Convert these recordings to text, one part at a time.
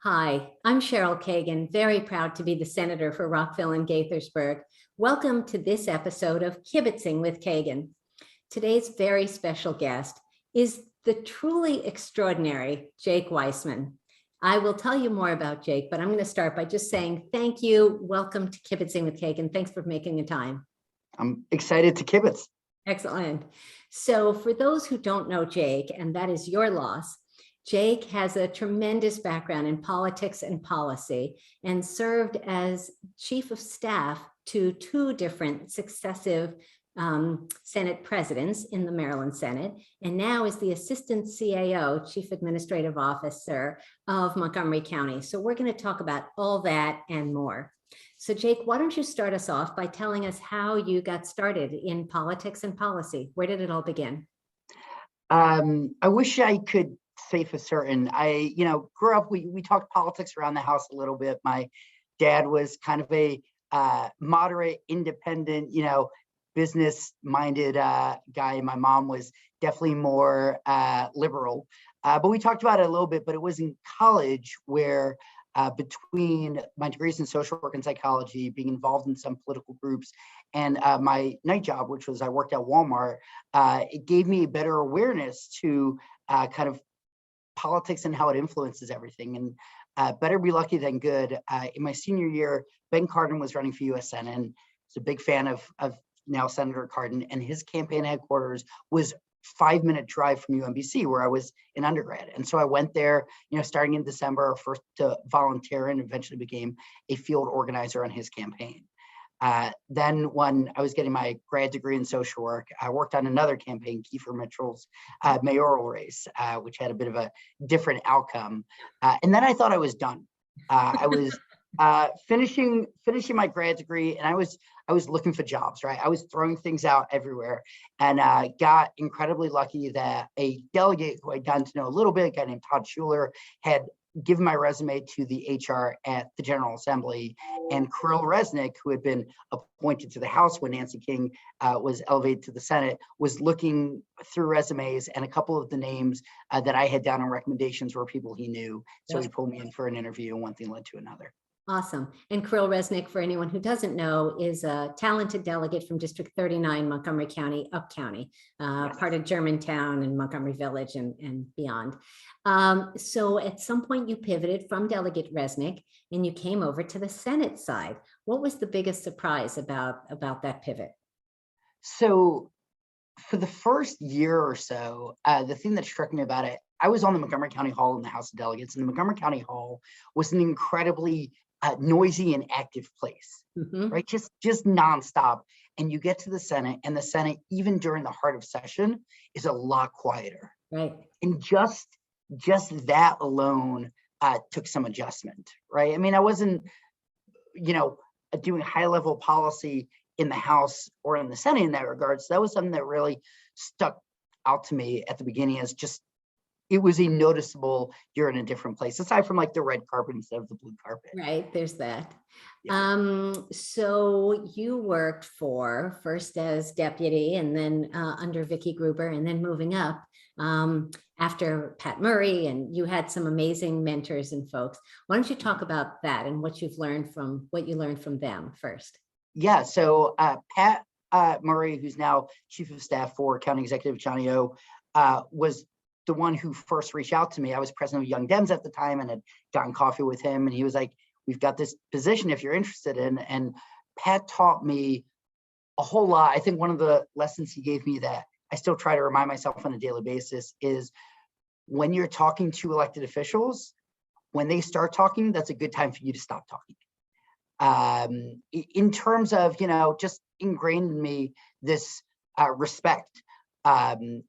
Hi, I'm Cheryl Kagan, very proud to be the senator for Rockville and Gaithersburg. Welcome to this episode of Kibbitzing with Kagan. Today's very special guest is the truly extraordinary Jake Weissmann. I will tell you more about Jake, but I'm going to start by just saying thank you. Welcome to Kibbitzing with Kagan. Thanks for making the time. I'm excited to kibitz. Excellent. So for those who don't know Jake, and that is your loss, Jake has a tremendous background in politics and policy and served as chief of staff to two different successive Senate presidents in the Maryland Senate, and now is the assistant CAO, chief administrative officer of Montgomery County. So we're going to talk about all that and more. So Jake, why don't you start us off by telling us how you got started in politics and policy? Where did it all begin? I wish I could say for certain. I, grew up, we talked politics around the house a little bit. My dad was kind of a moderate, independent, business-minded guy. My mom was definitely more liberal. But we talked about it a little bit, but it was in college where between my degrees in social work and psychology, being involved in some political groups, and my night job, which was I worked at Walmart, it gave me a better awareness to kind of politics and how it influences everything. And better be lucky than good. In my senior year, Ben Cardin was running for U.S. Senate, and I was a big fan of now Senator Cardin, and his campaign headquarters was 5-minute drive from UMBC, where I was in undergrad. And so I went there, starting in December, first to volunteer and eventually became a field organizer on his campaign. Then when I was getting my grad degree in social work, I worked on another campaign, Kiefer Mitchell's mayoral race, which had a bit of a different outcome. And then I thought I was done. I was finishing my grad degree, and I was looking for jobs, right? I was throwing things out everywhere, and got incredibly lucky that a delegate who I'd gotten to know a little bit, a guy named Todd Schuler, had given my resume to the HR at the General Assembly, and Kirill Resnick, who had been appointed to the House when Nancy King was elevated to the Senate, was looking through resumes, and a couple of the names that I had down on recommendations were people he knew. So he pulled me in for an interview, and one thing led to another. Awesome. And Kirill Resnick, for anyone who doesn't know, is a talented delegate from District 39, Montgomery County, Up County, part of Germantown and Montgomery Village and beyond. So at some point you pivoted from Delegate Resnick and you came over to the Senate side. What was the biggest surprise about that pivot? So for the first year or so, the thing that struck me about it, I was on the Montgomery County Hall in the House of Delegates, and the Montgomery County Hall was an incredibly noisy and active place, right? Just nonstop. And you get to the Senate, and the Senate, even during the heart of session, is a lot quieter. Right. And just that alone took some adjustment, right? I mean, I wasn't, doing high-level policy in the House or in the Senate in that regard. So that was something that really stuck out to me at the beginning as just, it was a noticeable, you're in a different place, aside from like the red carpet instead of the blue carpet. Right, there's that. Yeah. So you worked for first as deputy and then under Vicki Gruber and then moving up after Pat Murray, and you had some amazing mentors and folks. Why don't you talk about that and what you learned from them first? Yeah, so Pat Murray, who's now chief of staff for County Executive Johnny O, was the one who first reached out to me. I was president of Young Dems at the time and had gotten coffee with him, and he was like, we've got this position if you're interested in. And Pat taught me a whole lot. I think one of the lessons he gave me that I still try to remind myself on a daily basis is when you're talking to elected officials, when they start talking, that's a good time for you to stop talking. In terms of, just ingrained in me this respect and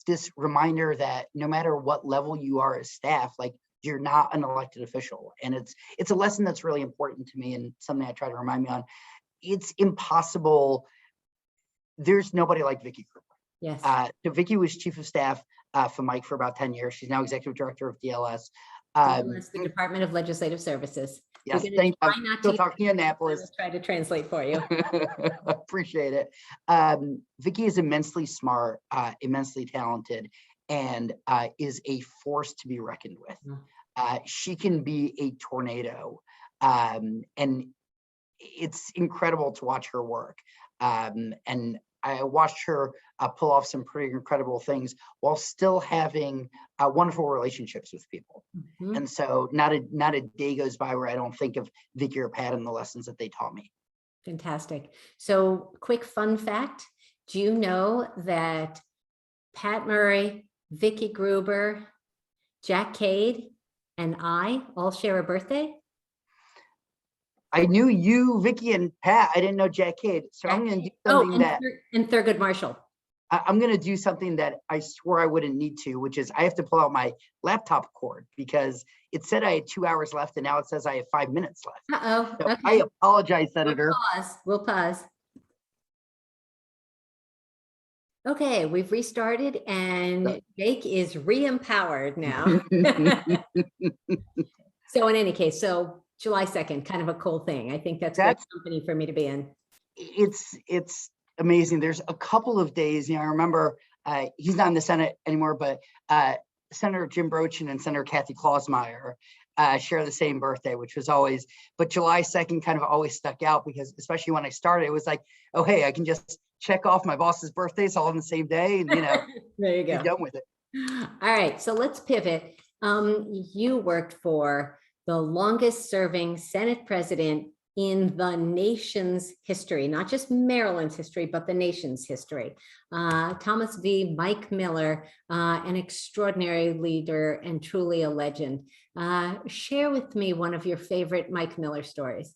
this reminder that no matter what level you are as staff, like, you're not an elected official. And it's a lesson that's really important to me and something I try to remind me on. It's impossible. There's nobody like Vicki Gruber. Yes. So Vicki was chief of staff for Mike for about 10 years. She's now executive director of DLS. DLS, the Department of Legislative Services. Yes, thank you. Still talking to Annapolis. I'll try to translate for you. Appreciate it. Vicki is immensely smart, immensely talented, and is a force to be reckoned with. She can be a tornado. And it's incredible to watch her work. And I watched her pull off some pretty incredible things while still having wonderful relationships with people. Mhm. And so not a day goes by where I don't think of Vicky or Pat and the lessons that they taught me. Fantastic. So quick fun fact, do you know that Pat Murray, Vicky Gruber, Jack Cade, and I all share a birthday? I knew you, Vicky, and Pat. I didn't know Jack Cade. So I'm going to do something and Thurgood Marshall. I'm going to do something that I swore I wouldn't need to, which is I have to pull out my laptop cord because it said I had 2 hours left and now it says I have 5 minutes left. Uh-oh. So Okay. I apologize, Senator. We'll pause. Okay, we've restarted and Jake is re-empowered now. So in any case, so July 2nd, kind of a cool thing. I think that's great company for me to be in. It's amazing. There's a couple of days, I remember he's not in the Senate anymore, but Senator Jim Brochin and Senator Kathy Klausmeyer share the same birthday, which was always, but July 2nd kind of always stuck out because especially when I started, it was like, oh, hey, I can just check off my boss's birthdays all on the same day and, there you go. be done with it. All right, so let's pivot. You worked for the longest serving Senate president in the nation's history, not just Maryland's history, but the nation's history. Thomas V. Mike Miller, an extraordinary leader and truly a legend. Share with me one of your favorite Mike Miller stories.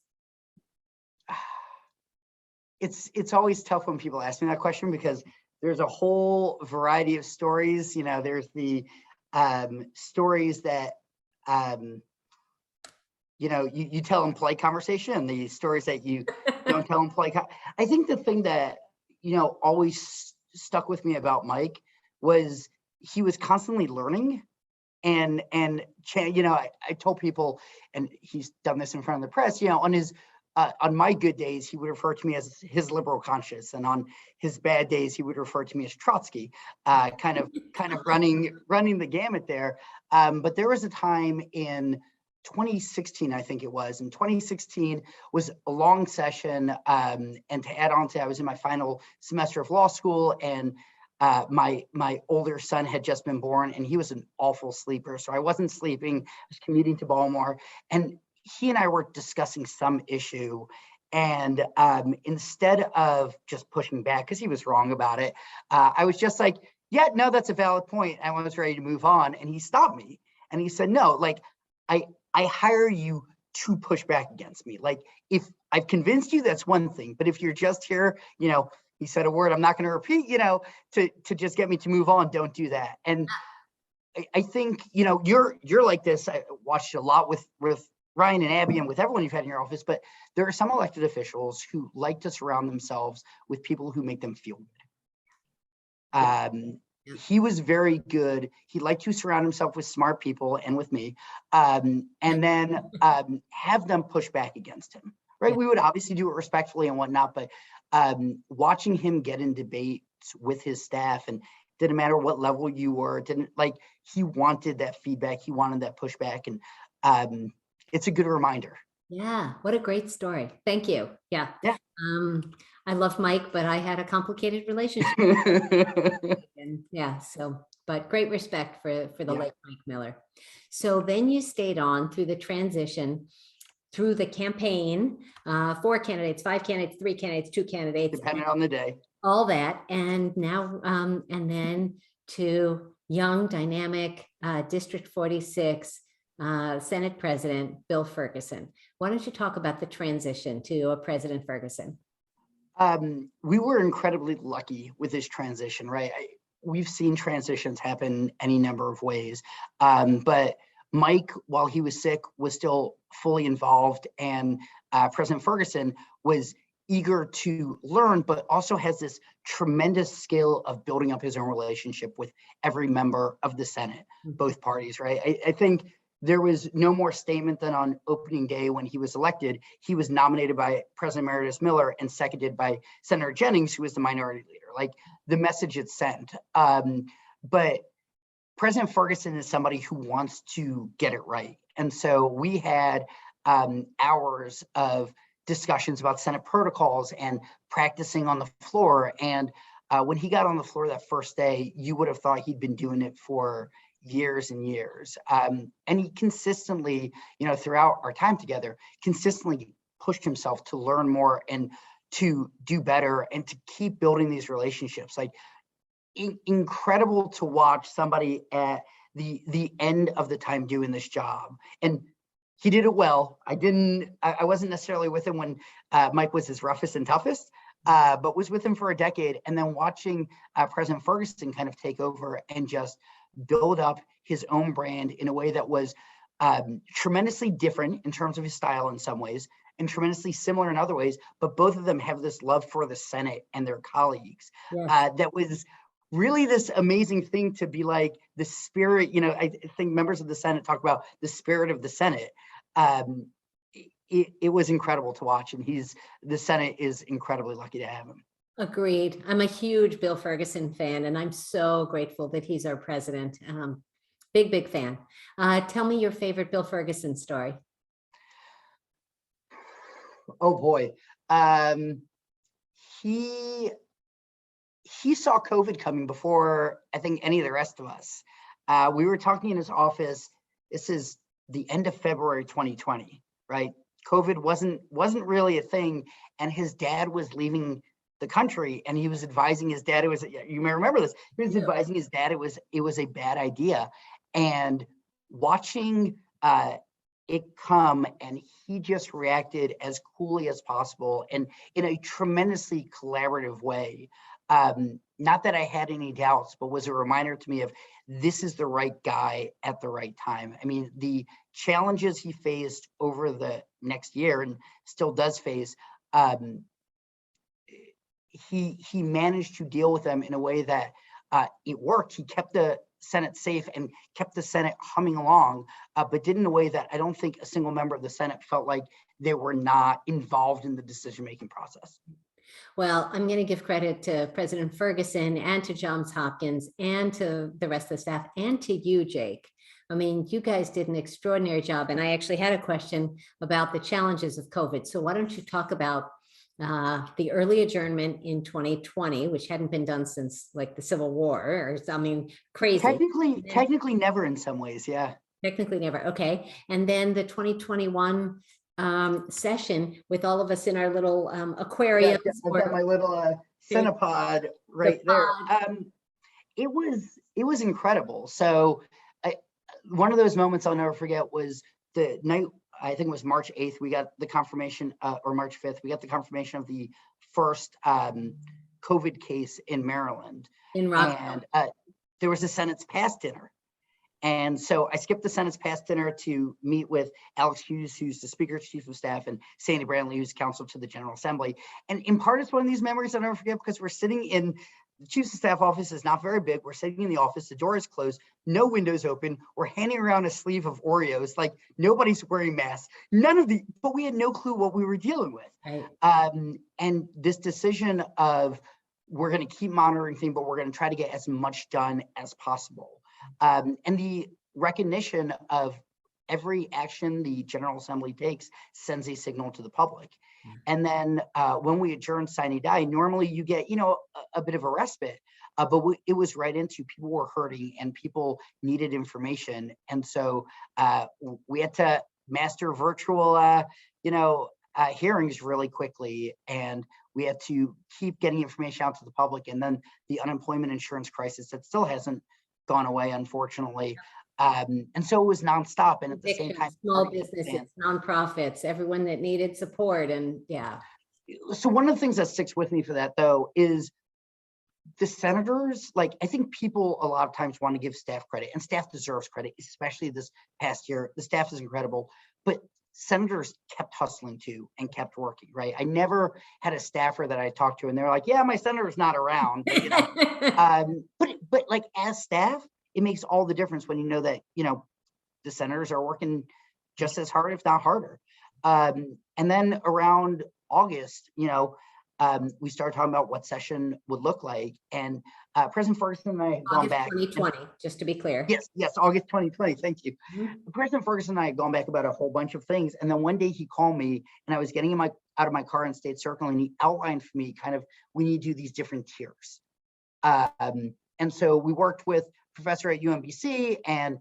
It's always tough when people ask me that question because there's a whole variety of stories. There's the stories that you tell in polite conversation and the stories that you don't tell in polite. I think the thing that, always stuck with me about Mike was he was constantly learning and I told people, and he's done this in front of the press, on my good days, he would refer to me as his liberal conscience, and on his bad days, he would refer to me as Trotsky, kind of running the gamut there. But there was a time in 2016, I think it was. In 2016 was a long session, and to add on to, I was in my final semester of law school, and my older son had just been born, and he was an awful sleeper, so I wasn't sleeping. I was commuting to Baltimore, and he and I were discussing some issue, and instead of just pushing back because he was wrong about it, I was just like, yeah, no, that's a valid point. I was ready to move on, and he stopped me and he said, no, like I hire you to push back against me. Like if I've convinced you, that's one thing, but if you're just here, he said a word I'm not going to repeat, to just get me to move on, don't do that. And I think, you're like this. I watched a lot with Ryan and Abby and with everyone you've had in your office, but there are some elected officials who like to surround themselves with people who make them feel good. He was very good. He liked to surround himself with smart people and with me, and then have them push back against him, right? We would obviously do it respectfully and whatnot, but watching him get in debates with his staff, and didn't matter what level you were, he wanted that feedback, he wanted that pushback, and it's a good reminder. Yeah, what a great story. Thank you. Yeah. I love Mike, but I had a complicated relationship. And but great respect for the late Mike Miller. So then you stayed on through the transition, through the campaign, 4 candidates, 5 candidates, 3 candidates, 2 candidates. Depending on the day. All that. And now, and then to young, dynamic District 46 Senate President Bill Ferguson. Why don't you talk about the transition to President Ferguson? We were incredibly lucky with this transition, right? We've seen transitions happen any number of ways, but Mike, while he was sick, was still fully involved, and President Ferguson was eager to learn, but also has this tremendous skill of building up his own relationship with every member of the Senate, both parties, right? I think there was no more statement than on opening day when he was elected. He was nominated by President Emeritus Miller and seconded by Senator Jennings, who was the minority leader. Like the message it sent. But President Ferguson is somebody who wants to get it right. And so we had hours of discussions about Senate protocols and practicing on the floor. And when he got on the floor that first day, you would have thought he'd been doing it for years and years. And he consistently, throughout our time together, consistently pushed himself to learn more and to do better and to keep building these relationships. Like, incredible to watch somebody at the end of the time doing this job. And he did it well. I wasn't necessarily with him when Mike was his roughest and toughest, but was with him for a decade. And then watching President Ferguson kind of take over and just build up his own brand in a way that was tremendously different in terms of his style in some ways, and tremendously similar in other ways. But both of them have this love for the Senate and their colleagues. Yes. That was really this amazing thing to be like the spirit. I think members of the Senate talk about the spirit of the Senate. It was incredible to watch, and the Senate is incredibly lucky to have him. Agreed. I'm a huge Bill Ferguson fan, and I'm so grateful that he's our president. Big fan. Tell me your favorite Bill Ferguson story. Oh boy. He saw COVID coming before I think any of the rest of us. We were talking in his office. This is the end of February 2020, right? COVID wasn't really a thing, and his dad was leaving the country, and he was advising his dad. You may remember this. He was advising his dad it was a bad idea, and watching it come, and he just reacted as coolly as possible and in a tremendously collaborative way. Not that I had any doubts, but was a reminder to me of this is the right guy at the right time. I mean, the challenges he faced over the next year and still does face, he managed to deal with them in a way that it worked. He kept the Senate safe and kept the Senate humming along, but did in a way that I don't think a single member of the Senate felt like they were not involved in the decision-making process. Well, I'm going to give credit to President Ferguson and to Johns Hopkins and to the rest of the staff and to you, Jake. I mean, you guys did an extraordinary job. And I actually had a question about the challenges of COVID. So why don't you talk about the early adjournment in 2020, which hadn't been done since like the Civil War, or crazy. Technically never in some ways, yeah. Technically never, okay. And then the 2021 session with all of us in our little aquarium. Yeah, I've got my little Cenopod right there. It was incredible. So one of those moments I'll never forget was the night, I think it was March 8th, we got the confirmation, or March 5th, we got the confirmation of the first COVID case in Maryland. In Rockville. And there was a Senate's past dinner. And so I skipped the Senate's past dinner to meet with Alex Hughes, who's the Speaker's Chief of Staff, and Sandy Brantley, who's counsel to the General Assembly. And in part, it's one of these memories I'll never forget, because we're sitting in the Chief's of Staff office is not very big. We're sitting in the office, the door is closed, no windows open. We're handing around a sleeve of Oreos, like nobody's wearing masks. But we had no clue what we were dealing with. Right. And this decision of we're going to keep monitoring things, but we're going to try to get as much done as possible. And the recognition of every action the General Assembly takes sends a signal to the public. And then when we adjourn sine die, normally you get, a bit of a respite, but it was right into people were hurting and people needed information. And so we had to master virtual, hearings really quickly. And we had to keep getting information out to the public. And then the unemployment insurance crisis that still hasn't gone away, unfortunately. And so it was nonstop. And at the same time, small businesses, nonprofits, everyone that needed support. And yeah. So one of the things that sticks with me for that, though, is the senators, I think people a lot of times want to give staff credit, and staff deserves credit, especially this past year. The staff is incredible, but senators kept hustling too and kept working, right? I never had a staffer that I talked to and they're like, yeah, my senator's not around, but like as staff, it makes all the difference when you know that, the senators are working just as hard, if not harder. And then around August, we started talking about what session would look like. And President Ferguson and I had gone August back. 2020, just to be clear. Yes, August 2020. Thank you. Mhm. President Ferguson and I had gone back about a whole bunch of things. And then one day he called me and I was getting out of my car in State Circle, and he outlined for me kind of, we need to do these different tiers. And so we worked with professor at UMBC and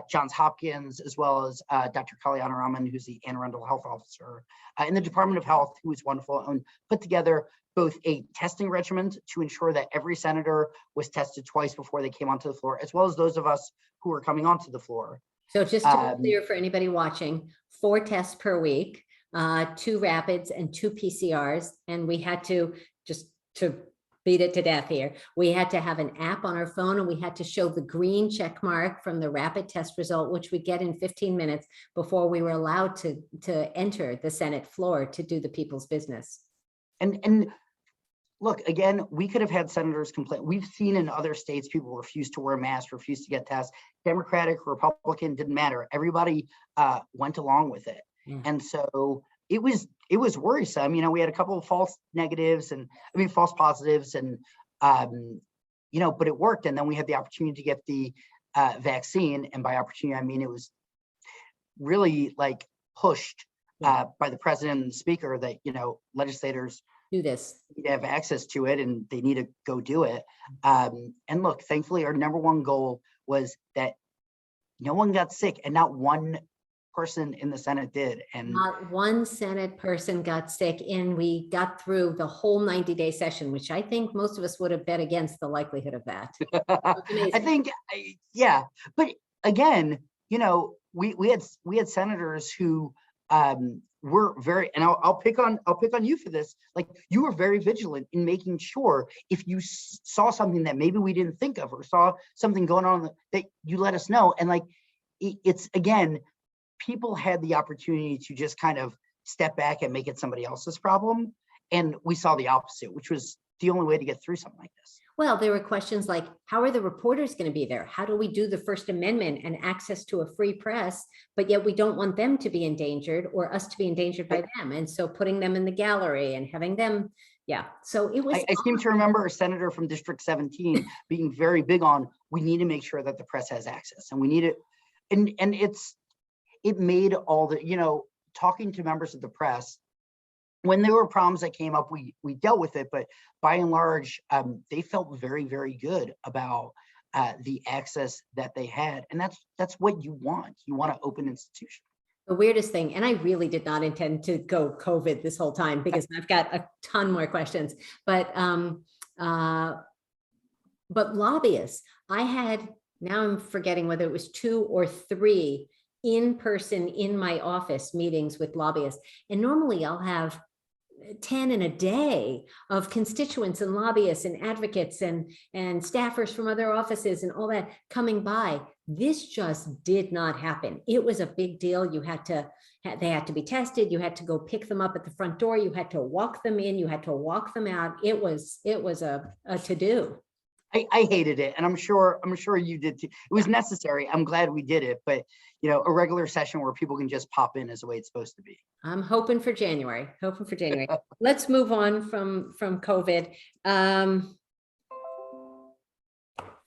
Johns Hopkins, as well as Dr. Kalyana Raman, who's the Anne Arundel Health Officer in the Department of Health, who was wonderful, and put together both a testing regimen to ensure that every senator was tested twice before they came onto the floor, as well as those of us who were coming onto the floor. So just to be clear for anybody watching, 4 tests per week, 2 rapids and 2 PCRs. And we had to, just to beat it to death here, we had to have an app on our phone, and we had to show the green check mark from the rapid test result, which we get in 15 minutes before we were allowed to enter the Senate floor to do the people's business. And look, again, we could have had senators complain. We've seen in other states, people refuse to wear masks, refuse to get tests. Democratic, Republican, didn't matter. Everybody went along with it. Yeah. And so it was worrisome. You know, we had a couple of false negatives and false positives, and you know, but it worked. And then we had the opportunity to get the vaccine. And by opportunity, I mean, it was really like pushed by the president and the speaker that, you know, legislators do this, need to have access to it, and they need to go do it. And look, thankfully, our number one goal was that no one got sick, and not one person in the Senate did. And not one Senate person got sick, and we got through the whole 90-day session, which I think most of us would have bet against the likelihood of that. I think, yeah, but again, you know, we had senators who were very, and I'll pick on you for this. Like, you were very vigilant in making sure if you saw something that maybe we didn't think of, or saw something going on, that you let us know. And like, it's, again, people had the opportunity to just kind of step back and make it somebody else's problem. And we saw the opposite, which was the only way to get through something like this. Well, there were questions like, how are the reporters going to be there? How do we do the First Amendment and access to a free press, but yet we don't want them to be endangered, or us to be endangered by them. And so putting them in the gallery and having them, yeah. So it was. I seem to remember a senator from District 17 being very big on, we need to make sure that the press has access, and we need it. And it made all the, you know, talking to members of the press, when there were problems that came up, we dealt with it, but by and large, they felt very, very good about the access that they had. And that's what you want. You want an open institution. The weirdest thing, and I really did not intend to go COVID this whole time, because I've got a ton more questions, but lobbyists, I had, now I'm forgetting whether it was 2 or 3 in person in my office meetings with lobbyists. And normally I'll have 10 in a day of constituents and lobbyists and advocates and staffers from other offices and all that coming by. This just did not happen. It was a big deal. They had to be tested. You had to go pick them up at the front door. You had to walk them in. You had to walk them out. It was a to-do. I hated it, and I'm sure you did too. It was necessary. I'm glad we did it, but you know, a regular session where people can just pop in is the way it's supposed to be. I'm hoping for January. Let's move on from COVID.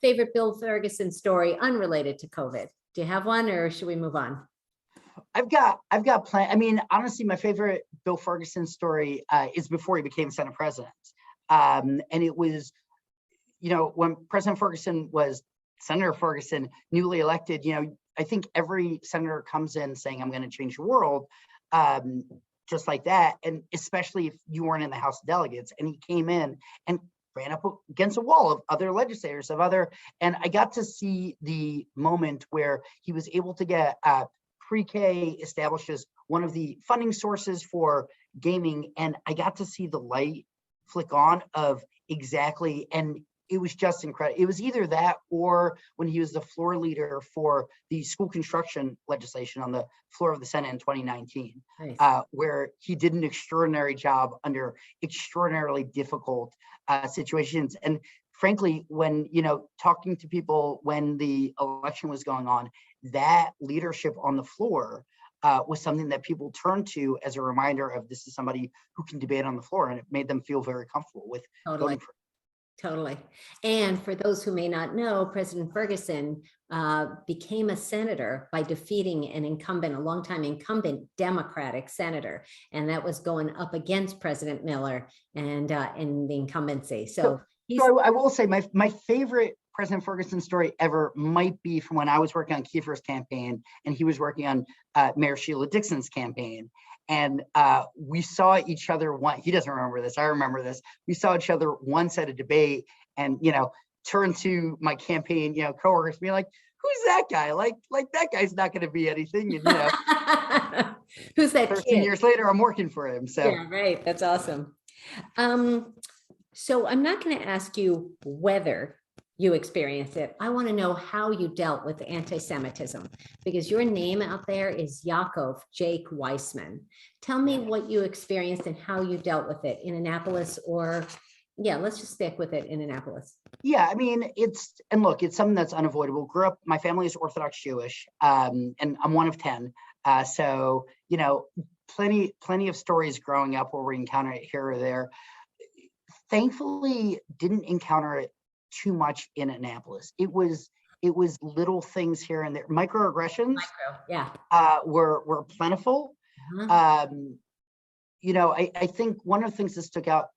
Favorite Bill Ferguson story unrelated to COVID. Do you have one, or should we move on? I've got plenty. I mean, honestly, my favorite Bill Ferguson story is before he became Senate president, and it was, you know, when Senator Ferguson, newly elected, you know, I think every senator comes in saying, I'm going to change the world, just like that. And especially if you weren't in the House of Delegates, and he came in and ran up against a wall of other legislators, and I got to see the moment where he was able to get pre-K established as one of the funding sources for gaming. And I got to see the light flick on of exactly, and it was just incredible. It was either that, or when he was the floor leader for the school construction legislation on the floor of the Senate in 2019, nice. Where he did an extraordinary job under extraordinarily difficult situations. And frankly, when, you know, talking to people when the election was going on, that leadership on the floor was something that people turned to as a reminder of this is somebody who can debate on the floor, and it made them feel very comfortable with Totally. voting for. Totally. And for those who may not know, President Ferguson became a senator by defeating an incumbent, a longtime incumbent Democratic senator. And that was going up against President Miller and in the incumbency. So I will say my favorite President Ferguson story ever might be from when I was working on Kiefer's campaign and he was working on Mayor Sheila Dixon's campaign. And we saw each other he doesn't remember this, I remember this. We saw each other once at a debate and, turned to my campaign, coworkers being like, who's that guy? Like that guy's not going to be anything. And, who's that 13 kid? years later, I'm working for him. So yeah, right. That's awesome. So I'm not going to ask you whether you experienced it. I want to know how you dealt with anti-Semitism, because your name out there is Yaakov Jake Weissmann. Tell me what you experienced and how you dealt with it in Annapolis, or let's just stick with it in Annapolis. Yeah, I mean, it's something that's unavoidable. My family is Orthodox Jewish, and I'm one of 10. So, plenty of stories growing up where we encounter it here or there. Thankfully, didn't encounter it too much in Annapolis. It was little things here and there. Microaggressions were plentiful. I think one of the things that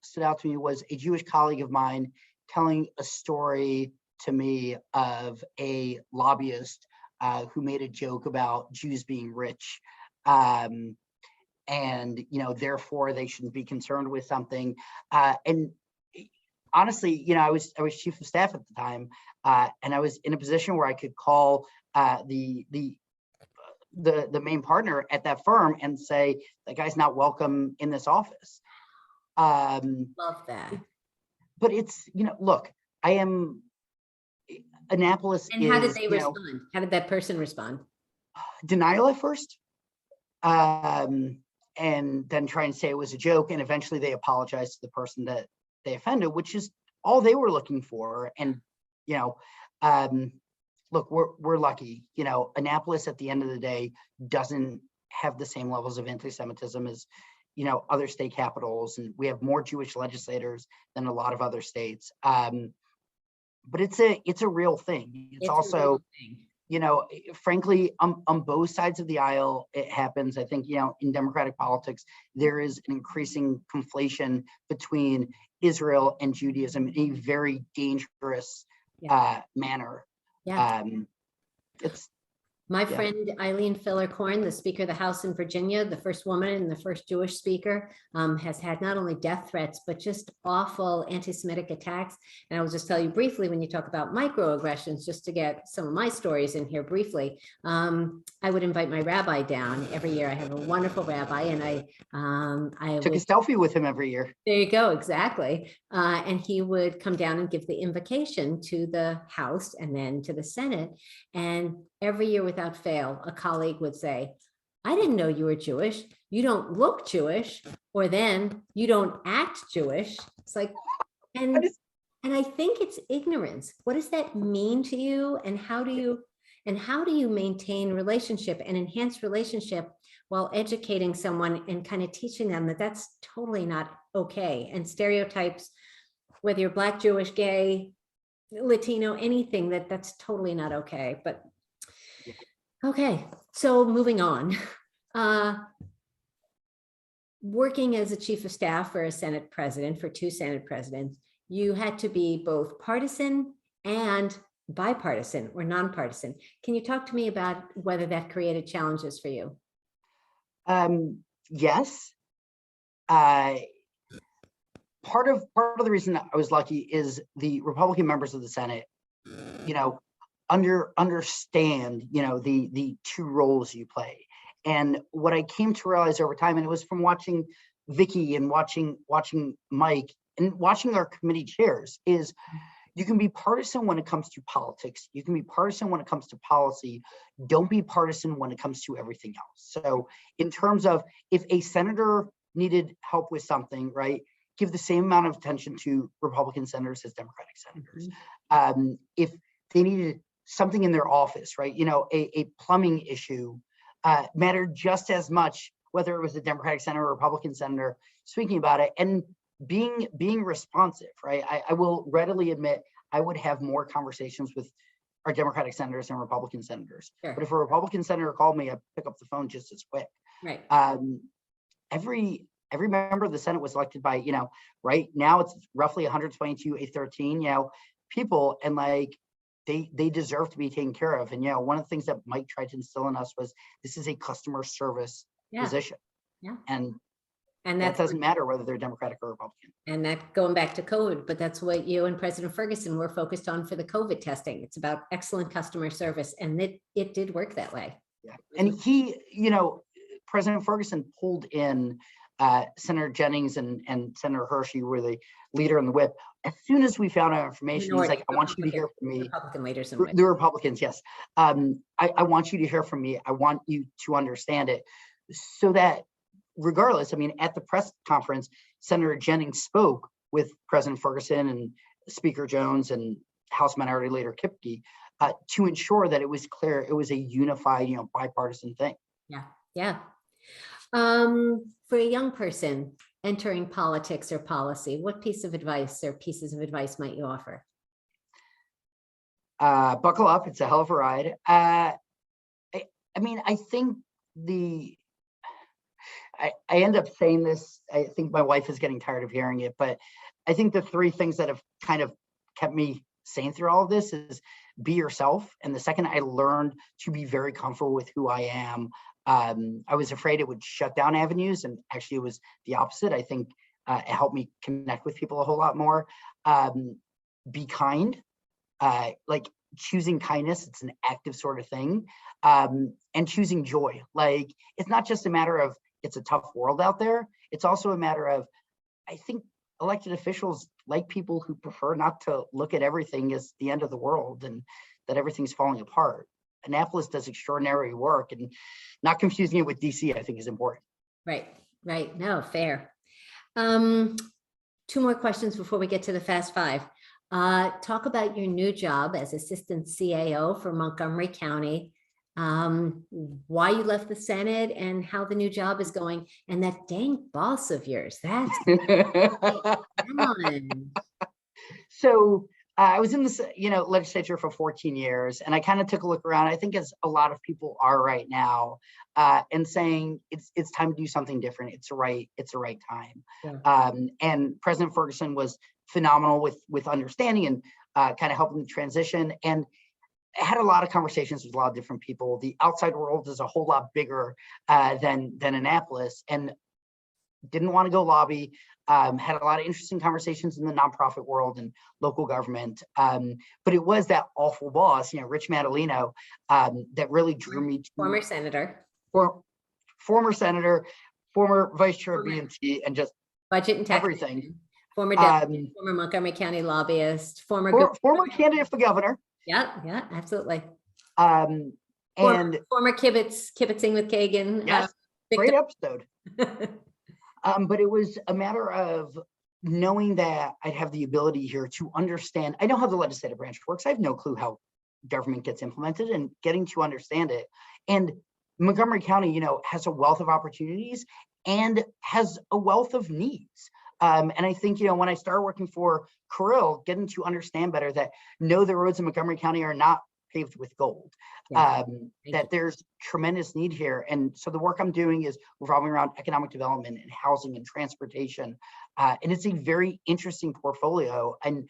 stood out to me was a Jewish colleague of mine telling a story to me of a lobbyist who made a joke about Jews being rich. And therefore they shouldn't be concerned with something. And honestly, I was chief of staff at the time, and I was in a position where I could call the main partner at that firm and say, that guy's not welcome in this office. Love that. But it's, look, I am Annapolis. And how did they respond? How did that person respond? Denial at first. And then try and say it was a joke. And eventually they apologized to the person that they offended, which is all they were looking for. And, look, we're lucky, Annapolis at the end of the day doesn't have the same levels of anti-Semitism as, other state capitals. And we have more Jewish legislators than a lot of other states. But it's a real thing. It's also, frankly, on both sides of the aisle, it happens. I think, in Democratic politics, there is an increasing conflation between Israel and Judaism in a very dangerous manner. Yeah. It's my friend Eileen Filler-Corn, the Speaker of the House in Virginia, the first woman and the first Jewish speaker, has had not only death threats, but just awful anti-Semitic attacks. And I will just tell you briefly, when you talk about microaggressions, just to get some of my stories in here briefly, I would invite my rabbi down every year. I have a wonderful rabbi, and I took a selfie with him every year. There you go, exactly. And he would come down and give the invocation to the House and then to the Senate. And every year without fail, a colleague would say, I didn't know you were Jewish. You don't look Jewish, or then you don't act Jewish. It's like, and I think it's ignorance. What does that mean to you? And how do you maintain relationship and enhance relationship while educating someone and kind of teaching them that that's totally not okay? And stereotypes, whether you're Black, Jewish, gay, Latino, anything, that's totally not okay. But okay, so moving on. Working as a chief of staff for a Senate president, for 2 Senate presidents, you had to be both partisan and bipartisan or nonpartisan. Can you talk to me about whether that created challenges for you? Yes. Part of the reason I was lucky is the Republican members of the Senate, understand, the 2 roles you play. And what I came to realize over time, and it was from watching Vicky and watching Mike and watching our committee chairs, is you can be partisan when it comes to politics. You can be partisan when it comes to policy. Don't be partisan when it comes to everything else. So in terms of if a senator needed help with something, right, give the same amount of attention to Republican senators as Democratic senators. If they needed something in their office, right, a plumbing issue, mattered just as much, whether it was a Democratic senator or Republican senator speaking about it, and being responsive, right? I will readily admit I would have more conversations with our Democratic senators and Republican senators. Sure. But if a Republican senator called me, I'd pick up the phone just as quick. Right. Every member of the Senate was elected by, right now it's roughly 122, 813, people, and like they deserve to be taken care of. And one of the things that Mike tried to instill in us was this is a customer service position. Yeah. And that doesn't matter whether they're Democratic or Republican. And that going back to COVID, but that's what you and President Ferguson were focused on for the COVID testing. It's about excellent customer service, and it did work that way. Yeah, and he, President Ferguson pulled in Senator Jennings and Senator Hershey, who were the leader in the whip. As soon as we found out information, he's like, I want you to hear from me. Republican leaders. The Republicans, yes. I want you to hear from me. I want you to understand it. So that regardless, at the press conference, Senator Jennings spoke with President Ferguson and Speaker Jones and House Minority Leader Kibbitzing to ensure that it was clear it was a unified, bipartisan thing. Yeah. For a young person entering politics or policy, what piece of advice or pieces of advice might you offer? Buckle up. It's a hell of a ride. I think I end up saying this, I think my wife is getting tired of hearing it, but I think the three things that have kind of kept me sane through all of this is be yourself. And the second, I learned to be very comfortable with who I am. I was afraid it would shut down avenues, and actually it was the opposite. I think it helped me connect with people a whole lot more. Be kind, like choosing kindness, it's an active sort of thing. And choosing joy. Like, it's not just a matter of it's a tough world out there. It's also a matter of, I think elected officials like people who prefer not to look at everything as the end of the world and that everything's falling apart. Annapolis does extraordinary work, and not confusing it with DC, I think, is important. Right. No, fair. 2 more questions before we get to the Fast Five. Talk about your new job as Assistant CAO for Montgomery County, why you left the Senate and how the new job is going, and that dang boss of yours. That's So I was in the legislature for 14 years, and I kind of took a look around, I think as a lot of people are right now, and saying it's time to do something different. It's the right time. Yeah. And President Ferguson was phenomenal with understanding and kind of helping the transition. And I had a lot of conversations with a lot of different people. The outside world is a whole lot bigger than Annapolis, and didn't want to go lobby. Had a lot of interesting conversations in the nonprofit world and local government. But it was that awful boss, Rich Madaleno, that really drew me to former senator, former vice chair of BMT, and just budget and tax, everything. Former deputy, former Montgomery County lobbyist, former candidate for governor. Yeah, absolutely. And former kibitzing with Kagan. Yes, great episode. But it was a matter of knowing that I'd have the ability here to understand. I know how the legislative branch works. I have no clue how government gets implemented, and getting to understand it. And Montgomery County, has a wealth of opportunities and has a wealth of needs. And I think, when I started working for Kirill, getting to understand better that no, the roads in Montgomery County are not paved with gold, that there's tremendous need here. And so the work I'm doing is revolving around economic development and housing and transportation. And it's a very interesting portfolio. And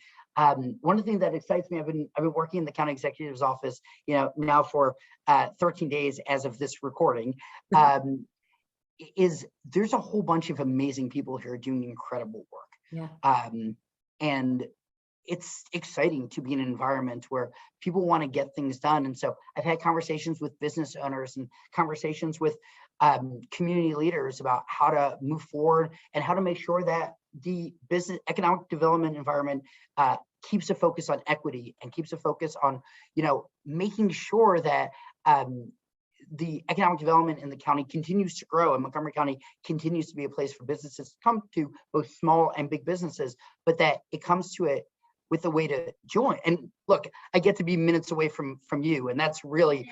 one of the things that excites me, I've been working in the county executive's office, now for 13 days as of this recording, is there's a whole bunch of amazing people here doing incredible work. Yeah. And it's exciting to be in an environment where people want to get things done. And so I've had conversations with business owners and conversations with community leaders about how to move forward and how to make sure that the business economic development environment keeps a focus on equity and keeps a focus on, making sure that the economic development in the county continues to grow, and Montgomery County continues to be a place for businesses to come to, both small and big businesses, but that it comes to it with a way to join. And look, I get to be minutes away from you, and that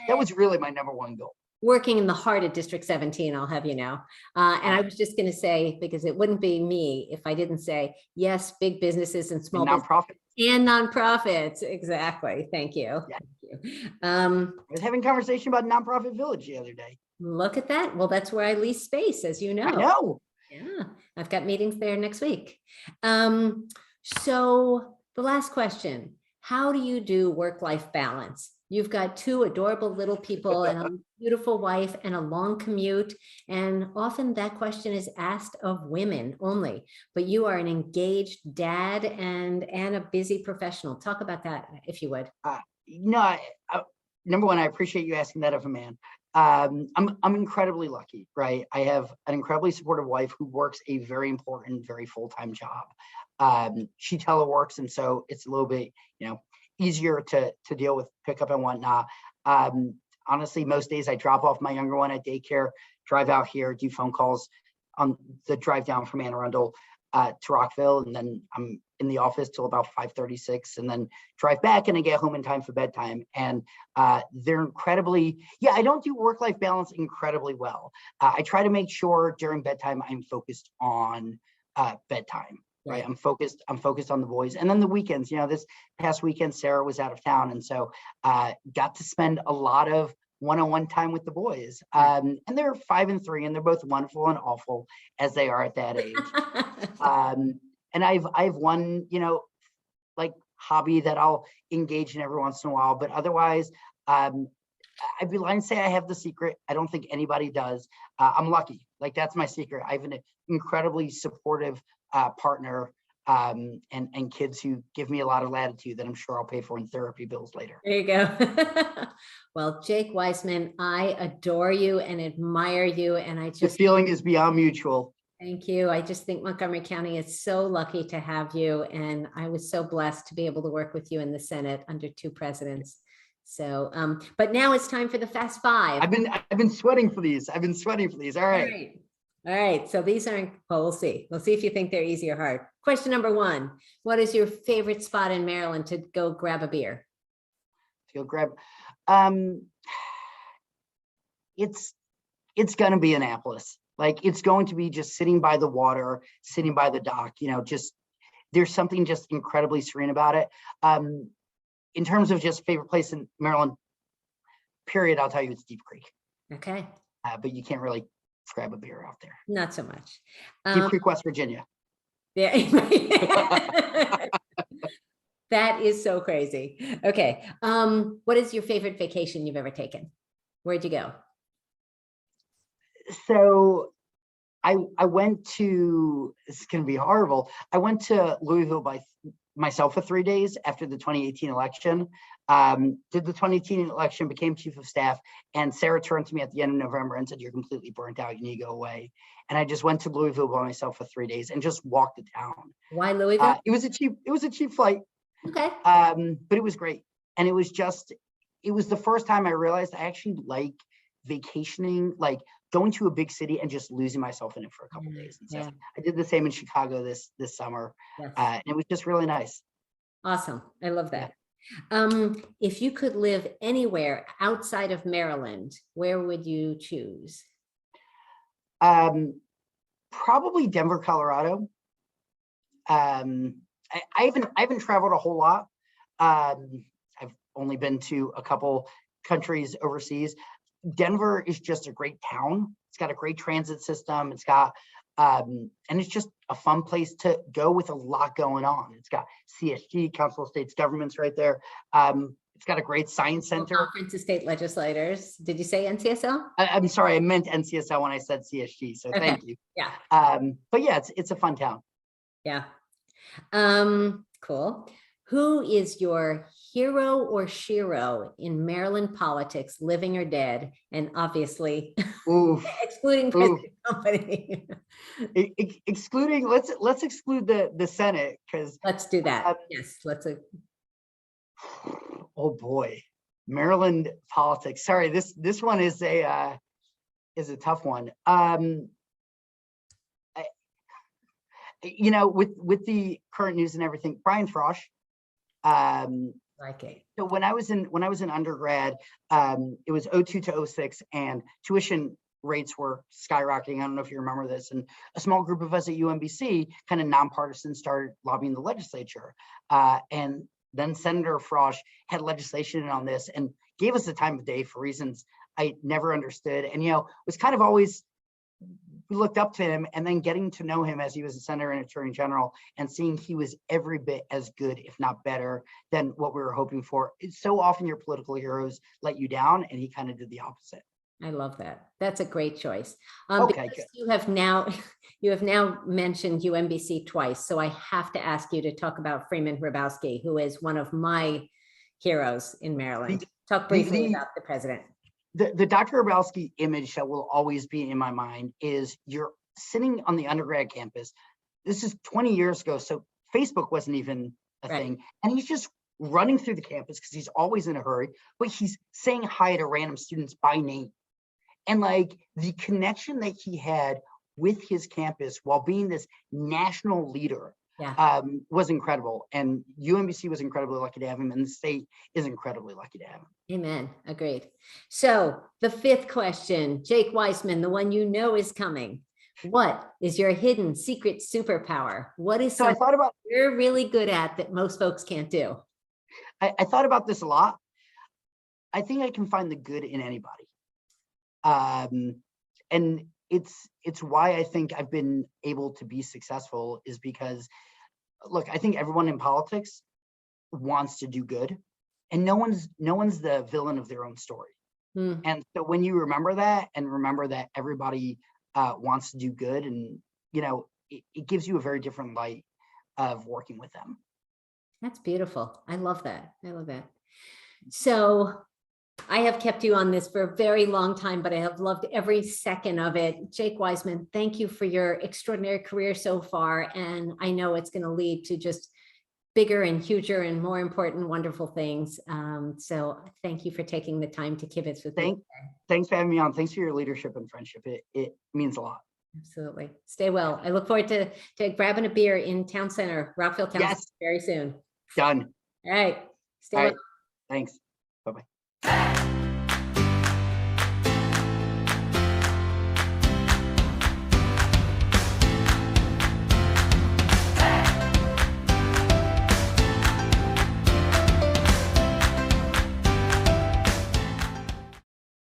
was really my number one goal. working in the heart of District 17, I'll have you know. And I was just going to say, because it wouldn't be me if I didn't say, yes, big businesses and small businesses nonprofits. and nonprofits. Exactly. Thank you. Yeah. Thank you. I was having a conversation about Nonprofit Village the other day. Look at that. Well, that's where I lease space, as you know. I know. Yeah, I've got meetings there next week. So the last question, how do you do work-life balance? You've got two adorable little people and a beautiful wife and a long commute. And often that question is asked of women only, but you are an engaged dad and a busy professional. Talk about that, if you would. No, number one, I appreciate you asking that of a man. I'm incredibly lucky, right? I have an incredibly supportive wife who works a very important, very full-time job. She teleworks, and so it's a little bit, easier to deal with pickup and whatnot. Honestly, most days I drop off my younger one at daycare, drive out here, do phone calls on the drive down from Anne Arundel to Rockville, and then I'm in the office till about 5:36, and then drive back and I get home in time for bedtime. And they're incredibly, I don't do work-life balance incredibly well. I try to make sure during bedtime I'm focused on bedtime. Right. I'm focused on the boys. And then the weekends, this past weekend, Sarah was out of town. And so got to spend a lot of one-on-one time with the boys. And they're 5 and 3, and they're both wonderful and awful as they are at that age. And I've one, like hobby that I'll engage in every once in a while, but otherwise, I'd be lying to say I have the secret. I don't think anybody does. I'm lucky. Like, that's my secret. I have an incredibly supportive partner and kids who give me a lot of latitude that I'm sure I'll pay for in therapy bills later. There you go. Well, Jake Weissmann, I adore you and admire you. And the feeling is beyond mutual. Thank you. I just think Montgomery County is so lucky to have you. And I was so blessed to be able to work with you in the Senate under 2 presidents. So, but now it's time for the Fast Five. I've been sweating for these. All right. All right. So these aren't, well, we'll see. We'll see if you think they're easy or hard. Question number 1. What is your favorite spot in Maryland to go grab a beer? It's going to be Annapolis. Like, it's going to be just sitting by the water, sitting by the dock, just, there's something just incredibly serene about it. In terms of just favorite place in Maryland, period, I'll tell you it's Deep Creek. Okay. But you can't really grab a beer out there. Not so much. Deep Creek, West Virginia. Yeah. That is so crazy. Okay. What is your favorite vacation you've ever taken? Where'd you go? So I went to, this is going to be horrible. I went to Louisville by myself for 3 days after the 2018 election. Did the 2018 election, became chief of staff, and Sarah turned to me at the end of November and said, "You're completely burnt out. You need to go away." And I just went to Louisville by myself for 3 days and just walked the town. Why Louisville? It was a cheap flight. Okay. But it was great. And it was the first time I realized I actually like vacationing, like going to a big city and just losing myself in it for a couple days. And so I did the same in Chicago this summer. Yes. And it was just really nice. Awesome. I love that. If you could live anywhere outside of Maryland, where would you choose? Probably Denver, Colorado. I haven't traveled a whole lot. I've only been to a couple countries overseas. Denver is just a great town. It's got a great transit system. It's got, and it's just a fun place to go with a lot going on. It's got CSG, Council of States Governments, right there. It's got a great science center. Conference of State Legislators. Did you say NCSL? I'm sorry, I meant NCSL when I said CSG. So okay. Thank you. Yeah. But yeah, it's a fun town. Yeah. Cool. Who is your hero or shiro in Maryland politics, living or dead? And obviously, excluding present company. Excluding, let's exclude the Senate, because let's do that. Yes, let's. Oh boy, Maryland politics. Sorry, this one is a tough one. With the current news and everything, Brian Frosh, Like it. So when I was in undergrad, it was '02 to '06, and tuition rates were skyrocketing. I don't know if you remember this. And a small group of us at UMBC, kind of nonpartisan, started lobbying the legislature. And then Senator Frosch had legislation on this and gave us the time of day for reasons I never understood. And, was kind of always, we looked up to him, and then getting to know him as he was a senator and attorney general and seeing he was every bit as good, if not better, than what we were hoping for. It's so often your political heroes let you down, and he kind of did the opposite. I love that. That's a great choice. Okay, Because good. you have now mentioned UMBC twice, so I have to ask you to talk about Freeman Hrabowski, who is one of my heroes in Maryland. Talk briefly about the president. The Dr. Hrabowski image that will always be in my mind is you're sitting on the undergrad campus. This is 20 years ago, so Facebook wasn't even a thing. And he's just running through the campus because he's always in a hurry, but he's saying hi to random students by name. And like the connection that he had with his campus while being this national leader was incredible. And UMBC was incredibly lucky to have him, and the state is incredibly lucky to have him. Amen. Agreed. So the fifth question, Jake Weissman, the one you know is coming. What is your hidden secret superpower? What is something you're really good at that most folks can't do? I thought about this a lot. I think I can find the good in anybody. And it's why I think I've been able to be successful, is because, look, I think everyone in politics wants to do good, and no one's the villain of their own story. And so when you remember that, and remember that everybody wants to do good, and it gives you a very different light of working with them. That's beautiful. I love that. I love that. So I have kept you on this for a very long time, but I have loved every second of it. Jake Weissman, thank you for your extraordinary career so far. And I know it's going to lead to just bigger and huger and more important, wonderful things. So thank you for taking the time to kibitz with me. Thanks for having me on. Thanks for your leadership and friendship. It means a lot. Absolutely. Stay well. I look forward to grabbing a beer in Town Center, Rockville Town Center, very soon. Done. All right. Stay All well. right. Thanks. Bye-bye.